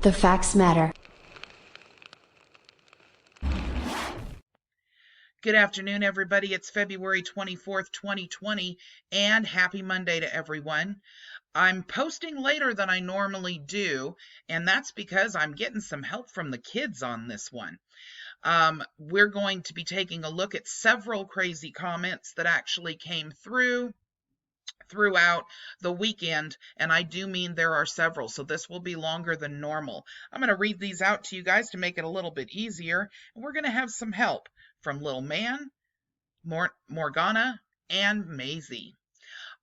The facts matter. Good afternoon, everybody. It's February 24th, 2020, and happy Monday to everyone. I'm posting later than I normally do, and that's because I'm getting some help from the kids on this one. We're going to be taking a look at several crazy comments that actually came throughout the weekend, and I do mean there are several, so this will be longer than normal. I'm going to read these out to you guys to make it a little bit easier, and we're going to have some help from Little Man, Morgana, and Mazi.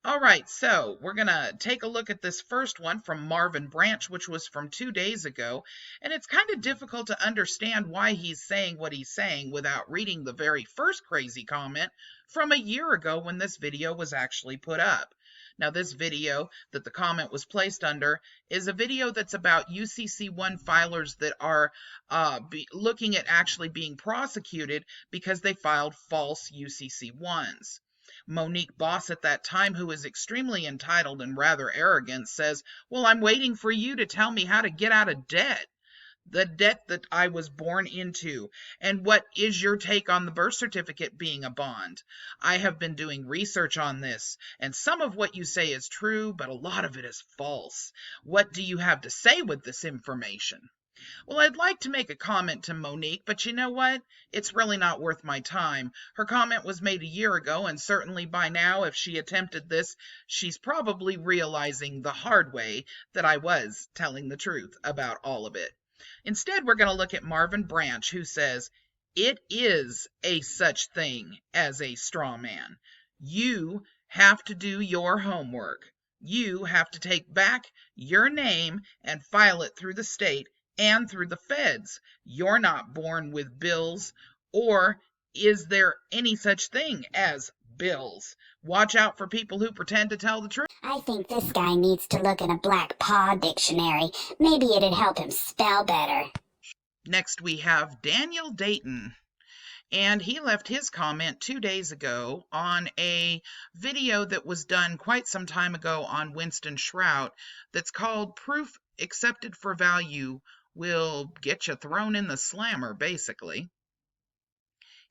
All right, so we're going to take a look at this first one from Marvin Branch, which was from 2 days ago, and it's kind of difficult to understand why he's saying what he's saying without reading the very first crazy comment from a year ago when this video was actually put up. Now, this video that the comment was placed under is a video that's about UCC1 filers that are looking at actually being prosecuted because they filed false UCC1s. Monique Boss at that time, who is extremely entitled and rather arrogant, says, "Well, I'm waiting for you to tell me how to get out of debt. The debt that I was born into. And what is your take on the birth certificate being a bond? I have been doing research on this, and some of what you say is true, but a lot of it is false. What do you have to say with this information?" Well, I'd like to make a comment to Monique, but you know what? It's really not worth my time. Her comment was made a year ago, and certainly by now, if she attempted this, she's probably realizing the hard way that I was telling the truth about all of it. Instead, we're going to look at Marvin Branch, who says, "It is a such thing as a straw man. You have to do your homework. You have to take back your name and file it through the state and through the feds. You're not born with bills, or is there any such thing as bills? Watch out for people who pretend to tell the truth." I think this guy needs to look in a Black Paw dictionary. Maybe it'd help him spell better. Next, we have Daniel Dayton. And he left his comment 2 days ago on a video that was done quite some time ago on Winston Shrout that's called "Proof Accepted for Value Will Get You Thrown in the Slammer," basically.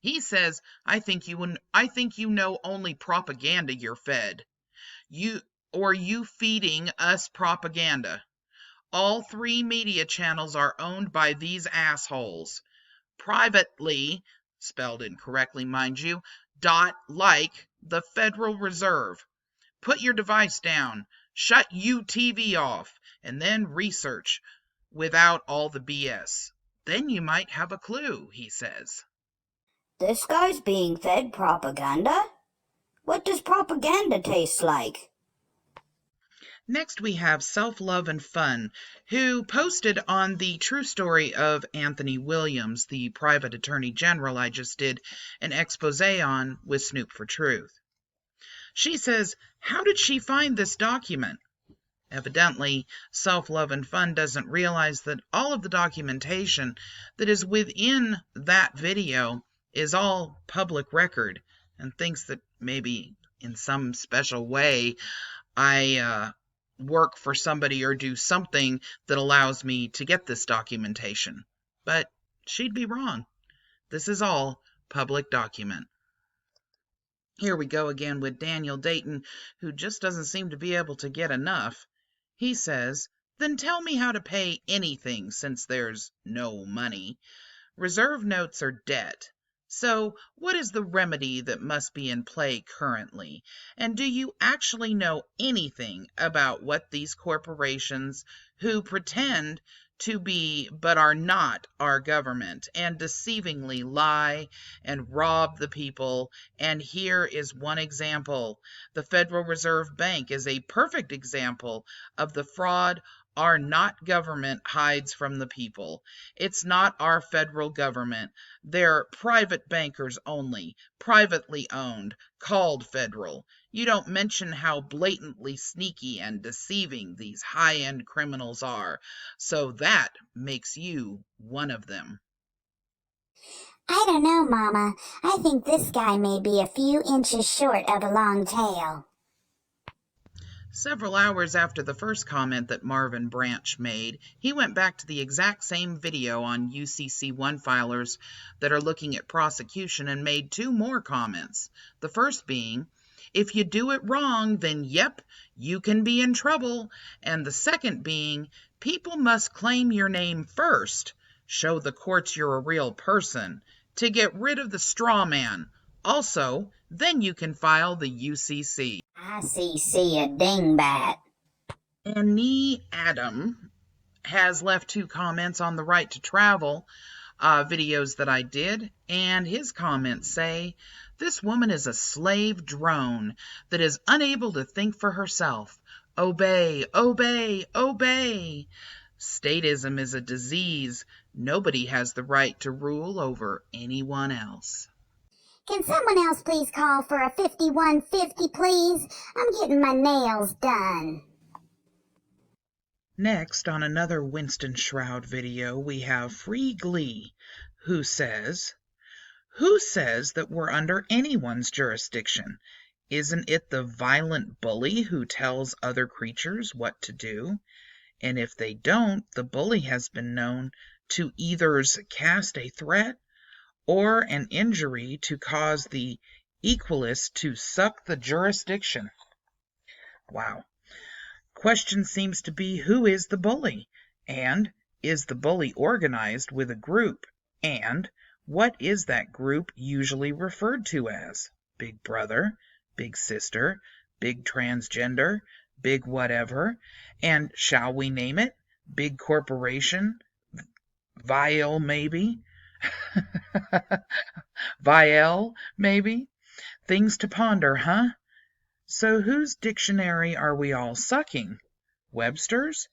He says, I think you know only propaganda you're fed. You feeding us propaganda. All 3 media channels are owned by these assholes. Privately, spelled incorrectly, mind you, like the Federal Reserve. Put your device down, shut TV off, and then research without all the BS. Then you might have a clue, he says. This guy's being fed propaganda? What does propaganda taste like? Next, we have Self-Love and Fun, who posted on the true story of Anthony Williams, the private attorney general I just did an expose on with Snoop for Truth. She says, how did she find this document? Evidently, Self-Love and Fun doesn't realize that all of the documentation that is within that video is all public record, and thinks that maybe in some special way I work for somebody or do something that allows me to get this documentation. But she'd be wrong. This is all public document. Here we go again with Daniel Dayton, who just doesn't seem to be able to get enough. He says, then tell me how to pay anything since there's no money. Reserve notes are debt. So, what is the remedy that must be in play currently? And do you actually know anything about what these corporations who pretend to be but are not our government and deceivingly lie and rob the people? And here is one example. The Federal Reserve Bank is a perfect example of the fraud our not government hides from the people. It's not our federal government. They're private bankers only, privately owned, called federal. You don't mention how blatantly sneaky and deceiving these high-end criminals are, so that makes you one of them. I don't know, Mama. I think this guy may be a few inches short of a long tail. Several hours after the first comment that Marvin Branch made, he went back to the exact same video on UCC1 filers that are looking at prosecution and made two more comments. The first being, if you do it wrong, then yep, you can be in trouble. And the second being, people must claim your name first. Show the courts you're a real person to get rid of the straw man. Also, then you can file the UCC. ICC a dingbat. And Nee Adam has left two comments on the right to travel videos that I did, and his comments say, this woman is a slave drone that is unable to think for herself. Obey, obey, obey. Statism is a disease. Nobody has the right to rule over anyone else. Can someone else please call for a 5150, please? I'm getting my nails done. Next, on another Winston Shroud video, we have Free Glee, who says that we're under anyone's jurisdiction? Isn't it the violent bully who tells other creatures what to do? And if they don't, the bully has been known to either cast a threat or an injury to cause the equalist to suck the jurisdiction. Wow. Question seems to be, who is the bully? And is the bully organized with a group? And what is that group usually referred to as? Big brother, big sister, big transgender, big whatever? And shall we name it? Big corporation? Vile, maybe? Vial, maybe? Things to ponder, huh? So whose dictionary are we all sucking? Webster's?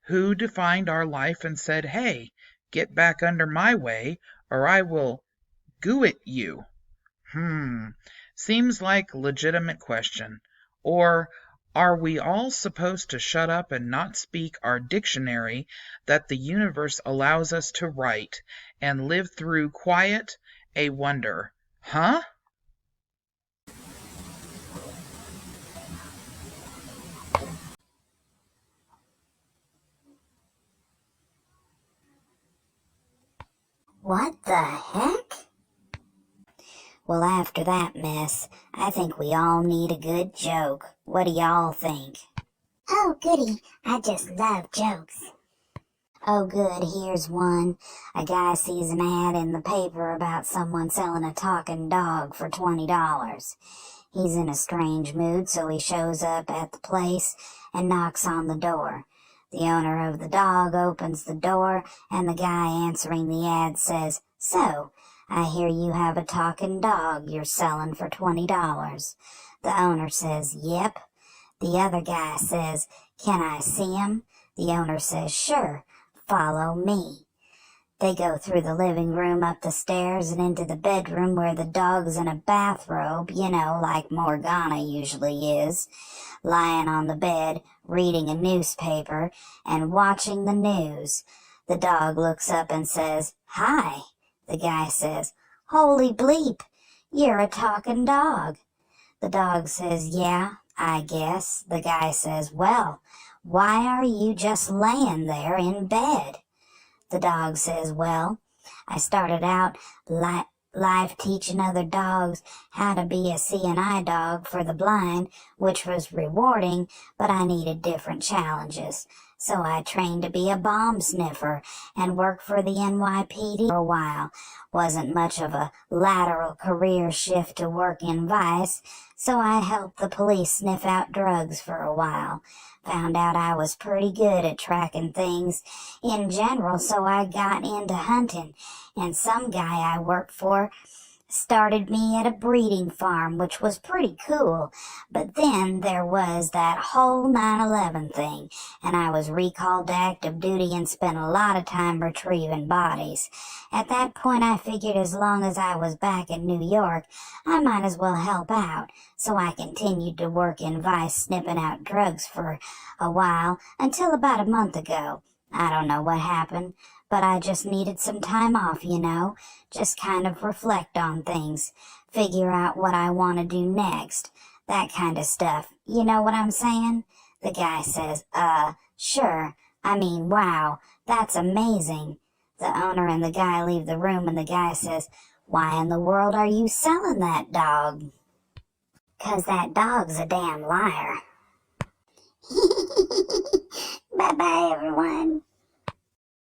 Who defined our life and said, hey, get back under my way, or I will goo it you? Seems like a legitimate question. Or are we all supposed to shut up and not speak our dictionary that the universe allows us to write and live through quiet, a wonder? Huh? What the heck? Well, after that mess, I think we all need a good joke. What do y'all think? Oh, goody. I just love jokes. Oh, good, here's one. A guy sees an ad in the paper about someone selling a talking dog for $20. He's in a strange mood, so he shows up at the place and knocks on the door. The owner of the dog opens the door, and the guy answering the ad says, "So, I hear you have a talking dog you're selling for $20. The owner says, "Yep." The other guy says, "Can I see him?" The owner says, "Sure, follow me." They go through the living room, up the stairs, and into the bedroom where the dog's in a bathrobe, like Morgana usually is, lying on the bed, reading a newspaper, and watching the news. The dog looks up and says, "Hi." The guy says, "Holy bleep, you're a talking dog." The dog says, "Yeah, I guess." The guy says, "Well, why are you just laying there in bed?" The dog says, "Well, I started out life teaching other dogs how to be a CNI dog for the blind, which was rewarding, but I needed different challenges. So I trained to be a bomb sniffer and worked for the NYPD for a while. Wasn't much of a lateral career shift to work in Vice, so I helped the police sniff out drugs for a while. Found out I was pretty good at tracking things in general, so I got into hunting, and some guy I worked for started me at a breeding farm, which was pretty cool. But then there was that whole 9/11 thing, and I was recalled to active duty and spent a lot of time retrieving bodies. At that point, I figured as long as I was back in New York, I might as well help out. So I continued to work in Vice snipping out drugs for a while, until about a month ago. I don't know what happened, but I just needed some time off, just kind of reflect on things, figure out what I want to do next, that kind of stuff. You know what I'm saying? The guy says, sure. I mean, wow, that's amazing. The owner and the guy leave the room and the guy says, why in the world are you selling that dog? 'Cause that dog's a damn liar. Bye-bye, everyone.